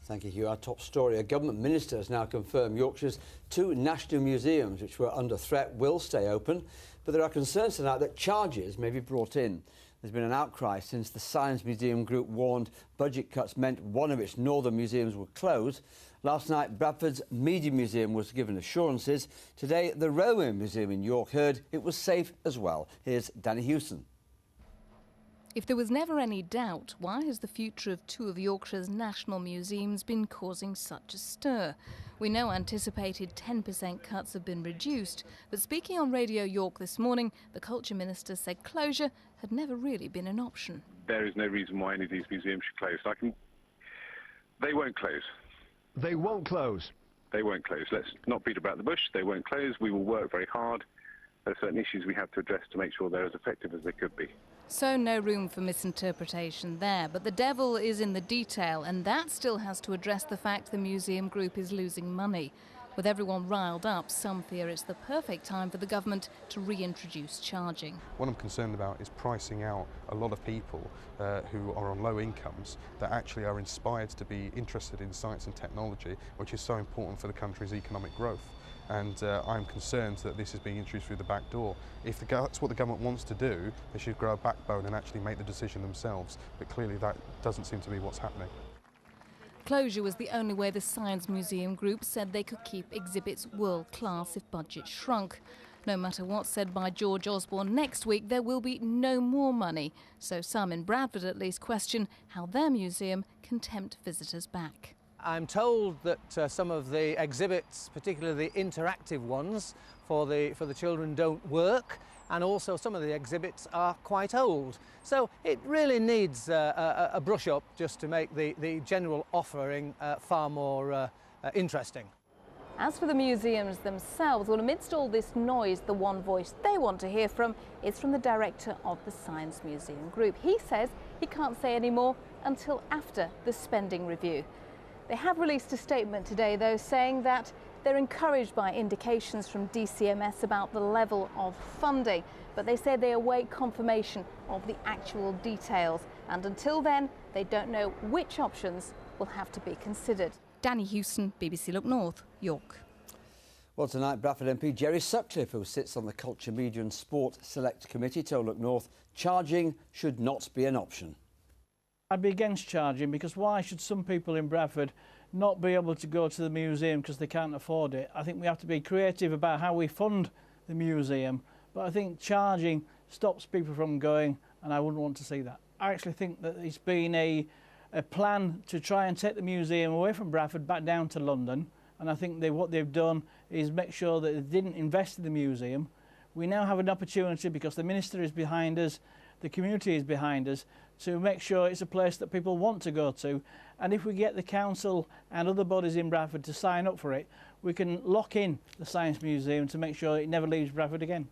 Thank you, Hugh. Our top story. A government minister has now confirmed Yorkshire's 2 national museums, which were under threat, will stay open. But there are concerns tonight that charges may be brought in. There's been an outcry since the Science Museum Group warned budget cuts meant one of its northern museums would close. Last night, Bradford's Media Museum was given assurances. Today, the Railway Museum in York heard it was safe as well. Here's Danny Hewson. If there was never any doubt, why has the future of 2 of Yorkshire's national museums been causing such a stir? We know anticipated 10% cuts have been reduced, but speaking on Radio York this morning, the Culture Minister said closure had never really been an option. There is no reason why any of these museums should close. They won't close. They won't close? They won't close. Let's not beat about the bush. They won't close. We will work very hard. There are certain issues we have to address to make sure they're as effective as they could be. So no room for misinterpretation there, but the devil is in the detail, and that still has to address the fact the museum group is losing money. With everyone riled up, some fear it's the perfect time for the government to reintroduce charging. What I'm concerned about is pricing out a lot of people who are on low incomes that actually are inspired to be interested in science and technology, which is so important for the country's economic growth. And I'm concerned that this is being introduced through the back door. If that's what the government wants to do, they should grow a backbone and actually make the decision themselves. But clearly that doesn't seem to be what's happening. Closure was the only way the Science Museum Group said they could keep exhibits world-class if budgets shrunk. No matter what's said by George Osborne next week, there will be no more money. So some in Bradford at least question how their museum can tempt visitors back. I'm told that some of the exhibits, particularly the interactive ones for the children, don't work, and also some of the exhibits are quite old. So it really needs a brush up just to make the general offering far more interesting. As for the museums themselves, well, amidst all this noise, the one voice they want to hear from is from the director of the Science Museum Group. He says he can't say any more until after the spending review. They have released a statement today, though, saying that they're encouraged by indications from DCMS about the level of funding, but they say they await confirmation of the actual details. And until then, they don't know which options will have to be considered. Danny Hewson, BBC Look North, York. Well, tonight, Bradford MP Gerry Sutcliffe, who sits on the Culture, Media and Sport Select Committee, told Look North charging should not be an option. I'd be against charging, because why should some people in Bradford not be able to go to the museum because they can't afford it? I think we have to be creative about how we fund the museum, but I think charging stops people from going, and I wouldn't want to see that. I actually think that it's been a plan to try and take the museum away from Bradford back down to London, and I think what they've done is make sure that they didn't invest in the museum. We now have an opportunity, because the Minister is behind us, the community is behind us, to make sure it's a place that people want to go to. And if we get the council and other bodies in Bradford to sign up for it, we can lock in the Science Museum to make sure it never leaves Bradford again.